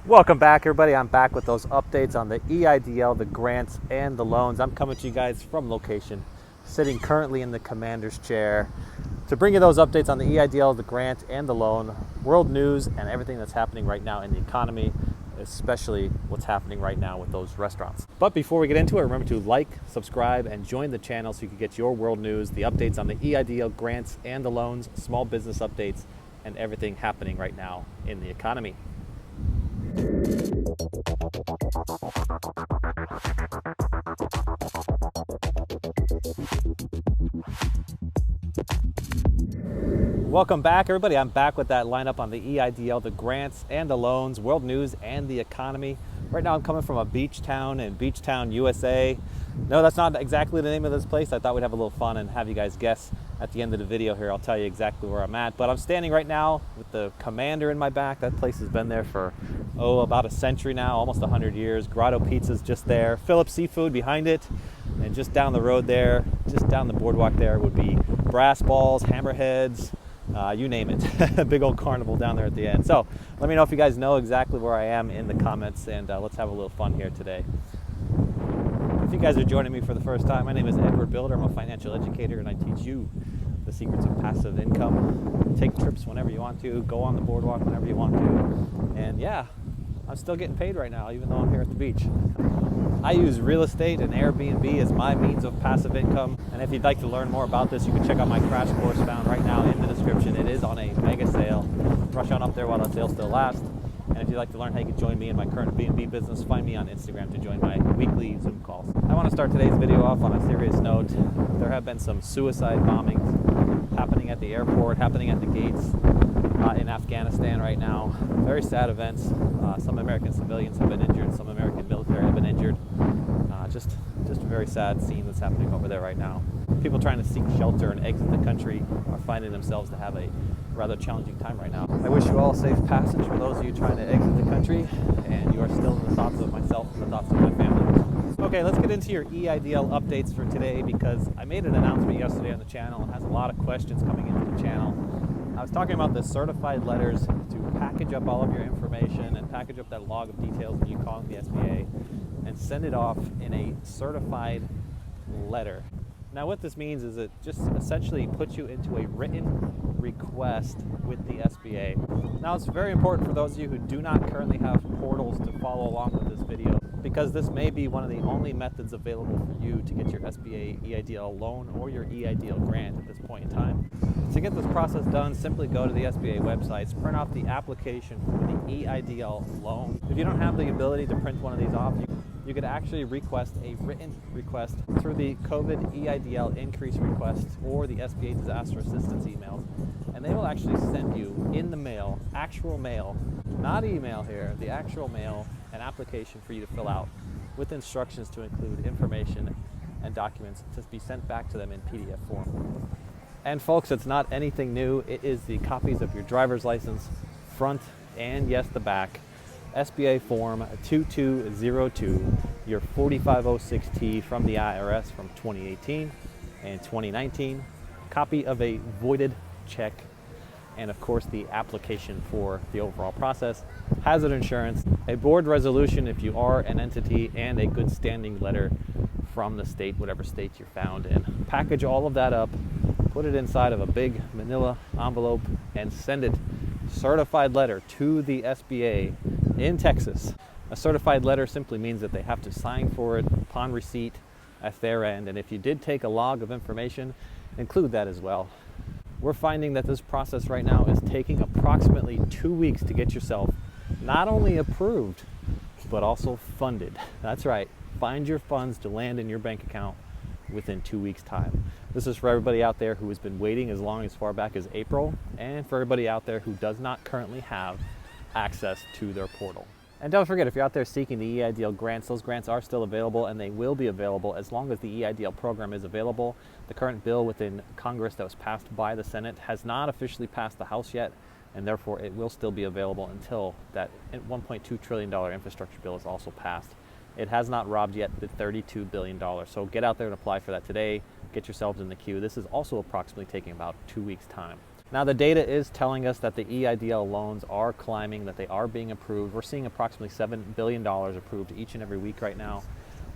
Welcome back, everybody. I'm back with those updates on the EIDL, the grants, and the loans. I'm coming to you guys from location, sitting currently in the commander's chair to bring you those updates on the EIDL, the grant, and the loan, world news, and everything that's happening right now in the economy, especially what's happening right now with those restaurants. But before we get into it, remember to like, subscribe, and join the channel so you can get your world news, the updates on the EIDL, grants, and the loans, small business updates, and everything happening right now in the economy. Welcome back, everybody. I'm back with that lineup on the EIDL, the grants and the loans, world news and the economy. Right now I'm coming from a beach town in Beach Town, USA. No, that's not exactly the name of this place. I thought we'd have a little fun and have you guys guess at the end of the video here. I'll tell you exactly where I'm at. But I'm standing right now with the Commander in my back. That place has been there for, about a century now, almost 100 years. Grotto Pizza's just there. Phillips Seafood behind it. And just down the road there, just down the boardwalk there would be Brass Balls, Hammerheads, you name it. Big old carnival down there at the end. So let me know if you guys know exactly where I am in the comments, and let's have a little fun here today. If you guys are joining me for the first time, my name is Edward Bilder. I'm a financial educator, and I teach you the secrets of passive income. Take trips whenever you want to, go on the boardwalk whenever you want to, and yeah, I'm still getting paid right now, even though I'm here at the beach. I use real estate and Airbnb as my means of passive income. And if you'd like to learn more about this, you can check out my crash course found right now in the description. It is on a mega sale. Rush on up there while that sale still lasts. And if you'd like to learn how you can join me in my current B&B business, find me on Instagram to join my weekly Zoom calls. I want to start today's video off on a serious note. There have been some suicide bombings happening at the airport, happening at the gates in Afghanistan right now. Very sad events. Some American civilians have been injured, some American military have been injured. Just a very sad scene that's happening over there right now. People trying to seek shelter and exit the country are finding themselves to have a rather challenging time right now. I wish you all safe passage for those of you trying to exit the country, and you are still in the thoughts of myself and the thoughts of my family. Okay, let's get into your EIDL updates for today, because I made an announcement yesterday on the channel and has a lot of questions coming into the channel. I was talking about the certified letters to package up all of your information and package up that log of details when you call the SBA and send it off in a certified letter. Now what this means is it just essentially puts you into a written request with the SBA. Now it's very important for those of you who do not currently have portals to follow along with this video, because this may be one of the only methods available for you to get your SBA EIDL loan or your EIDL grant at this point in time. To get this process done, simply go to the SBA websites, print off the application for the EIDL loan. If you don't have the ability to print one of these off, you could actually request a written request through the COVID EIDL increase request or the SBA disaster assistance emails, and they will actually send you in the mail, actual mail, not email here, the actual mail, an application for you to fill out with instructions to include information and documents to be sent back to them in PDF form. And folks, it's not anything new. It is the copies of your driver's license, front and yes, the back, SBA form 2202, your 4506T from the IRS from 2018 and 2019, copy of a voided check, and of course the application for the overall process, hazard insurance, a board resolution if you are an entity, and a good standing letter from the state, whatever state you're found in. Package all of that up, put it inside of a big manila envelope, and send it certified letter to the SBA in Texas. A certified letter simply means that they have to sign for it upon receipt at their end, and if you did take a log of information, include that as well. We're finding that this process right now is taking approximately 2 weeks to get yourself not only approved, but also funded. That's right, find your funds to land in your bank account within 2 weeks' time. This is for everybody out there who has been waiting as far back as April, and for everybody out there who does not currently have access to their portal. And don't forget, if you're out there seeking the EIDL grants, those grants are still available, and they will be available as long as the EIDL program is available. The current bill within Congress that was passed by the Senate has not officially passed the House yet, and therefore it will still be available until that $1.2 trillion infrastructure bill is also passed. It has not robbed yet the $32 billion. So get out there and apply for that today. Get yourselves in the queue. This is also approximately taking about 2 weeks' time. Now the data is telling us that the EIDL loans are climbing, that they are being approved. We're seeing approximately $7 billion approved each and every week right now.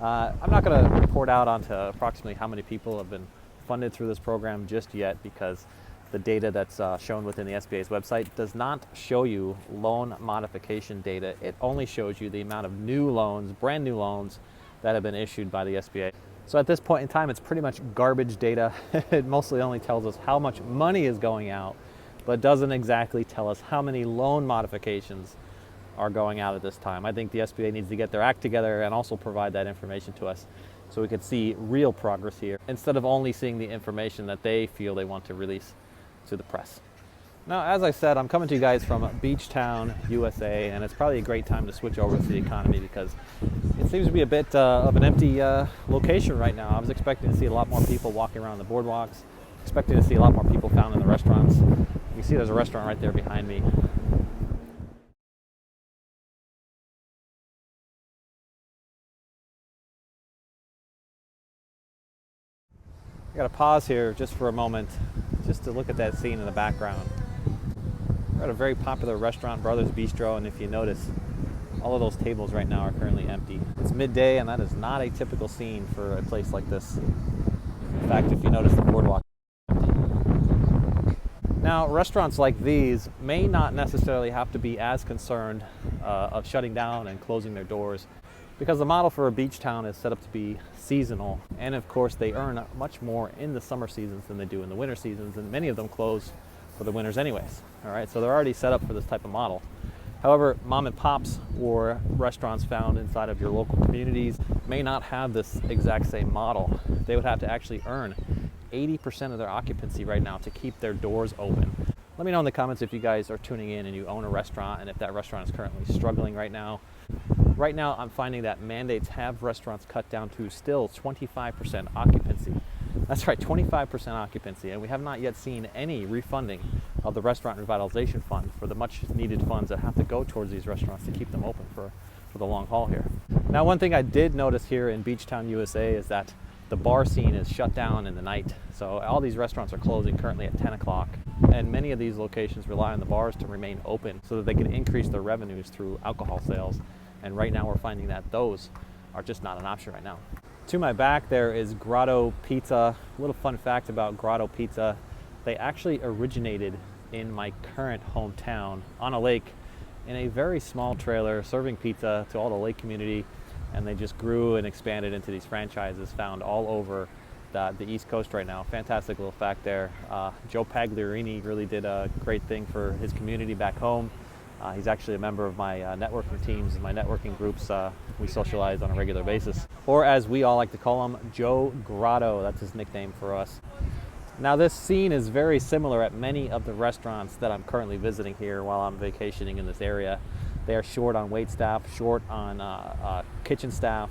I'm not going to report out onto approximately how many people have been funded through this program just yet, because the data that's shown within the SBA's website does not show you loan modification data. It only shows you the amount of new loans, brand new loans, that have been issued by the SBA. So at this point in time, it's pretty much garbage data. It mostly only tells us how much money is going out, but doesn't exactly tell us how many loan modifications are going out at this time. I think the SBA needs to get their act together and also provide that information to us so we could see real progress here, instead of only seeing the information that they feel they want to release to the press. Now, as I said, I'm coming to you guys from Beach Town, USA, and it's probably a great time to switch over to the economy because it seems to be a bit of an empty location right now. I was expecting to see a lot more people walking around the boardwalks, expecting to see a lot more people found in the restaurants. You can see there's a restaurant right there behind me. I got to pause here just for a moment, just to look at that scene in the background. We're at a very popular restaurant, Brothers Bistro, and if you notice, all of those tables right now are currently empty. It's midday, and that is not a typical scene for a place like this. In fact, if you notice, the boardwalk is empty. Now, restaurants like these may not necessarily have to be as concerned of shutting down and closing their doors, because the model for a beach town is set up to be seasonal, and of course they earn much more in the summer seasons than they do in the winter seasons, and many of them close for the winters anyways. All right, so they're already set up for this type of model. However, mom and pops or restaurants found inside of your local communities may not have this exact same model. They would have to actually earn 80% of their occupancy right now to keep their doors open. Let me know in the comments if you guys are tuning in and you own a restaurant, and if that restaurant is currently struggling right now. Right now, I'm finding that mandates have restaurants cut down to still 25% occupancy. That's right, 25% occupancy, and we have not yet seen any refunding of the restaurant revitalization fund for the much needed funds that have to go towards these restaurants to keep them open for the long haul here. Now, one thing I did notice here in Beach Town, USA is that the bar scene is shut down in the night. So all these restaurants are closing currently at 10 o'clock, and many of these locations rely on the bars to remain open so that they can increase their revenues through alcohol sales. And right now we're finding that those are just not an option right now. To my back there is Grotto Pizza. A little fun fact about Grotto Pizza: they actually originated in my current hometown on a lake in a very small trailer serving pizza to all the lake community, and they just grew and expanded into these franchises found all over the East Coast right now. Fantastic little fact there. Joe Pagliarini really did a great thing for his community back home. He's actually a member of my networking teams and my networking groups. We socialize on a regular basis. Or as we all like to call him, Joe Grotto. That's his nickname for us. Now, this scene is very similar at many of the restaurants that I'm currently visiting here while I'm vacationing in this area. They are short on wait staff, short on kitchen staff.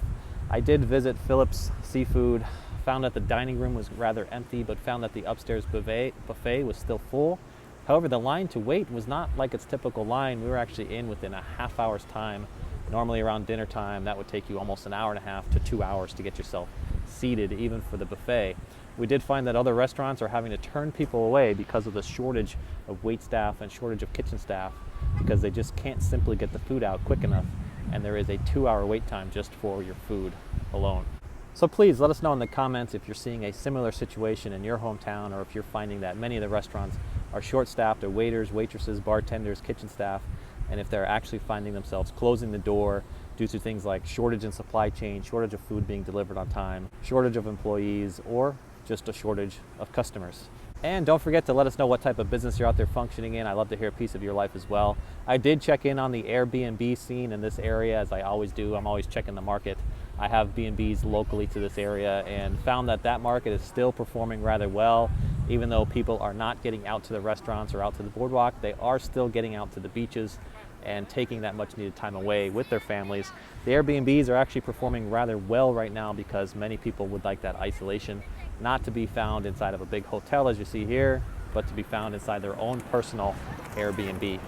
I did visit Phillips Seafood, found that the dining room was rather empty, but found that the upstairs buffet was still full. However, the line to wait was not like its typical line. We were actually in within a half hour's time. Normally around dinner time, that would take you almost an hour and a half to 2 hours to get yourself seated, even for the buffet. We did find that other restaurants are having to turn people away because of the shortage of wait staff and shortage of kitchen staff, because they just can't simply get the food out quick enough, and there is a 2-hour wait time just for your food alone. So please let us know in the comments if you're seeing a similar situation in your hometown, or if you're finding that many of the restaurants are short-staffed, or waiters, waitresses, bartenders, kitchen staff, and if they're actually finding themselves closing the door due to things like shortage in supply chain, shortage of food being delivered on time, shortage of employees, or just a shortage of customers. And don't forget to let us know what type of business you're out there functioning in. I'd love to hear a piece of your life as well. I did check in on the Airbnb scene in this area, as I always do. I'm always checking the market. I have B&Bs locally to this area and found that that market is still performing rather well. Even though people are not getting out to the restaurants or out to the boardwalk, they are still getting out to the beaches and taking that much needed time away with their families. The Airbnbs are actually performing rather well right now because many people would like that isolation, not to be found inside of a big hotel as you see here, but to be found inside their own personal Airbnb.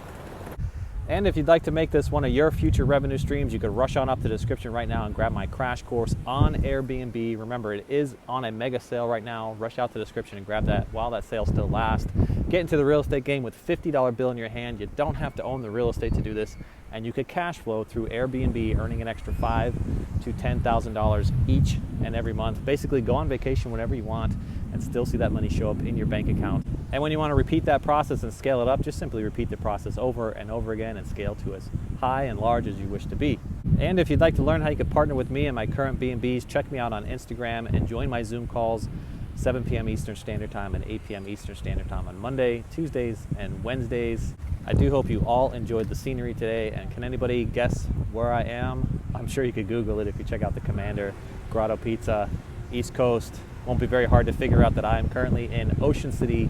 And if you'd like to make this one of your future revenue streams, you could rush on up to the description right now and grab my crash course on Airbnb. Remember, it is on a mega sale right now. Rush out to the description and grab that while that sale still lasts. Get into the real estate game with $50 bill in your hand. You don't have to own the real estate to do this, and you could cash flow through Airbnb, earning an extra $5,000 to $10,000 each and every month. Basically, go on vacation whenever you want and still see that money show up in your bank account. And when you want to repeat that process and scale it up, just simply repeat the process over and over again and scale to as high and large as you wish to be. And if you'd like to learn how you can partner with me and my current B&Bs, check me out on Instagram and join my Zoom calls 7 p.m. Eastern Standard Time and 8 p.m. Eastern Standard Time on Monday, Tuesdays, and Wednesdays. I do hope you all enjoyed the scenery today. And can anybody guess where I am? I'm sure you could Google it if you check out the Commander, Grotto Pizza, East Coast. Won't be very hard to figure out that I am currently in Ocean City,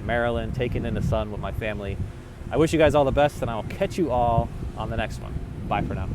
Maryland, taking in the sun with my family. I wish you guys all the best, and I will catch you all on the next one. Bye for now.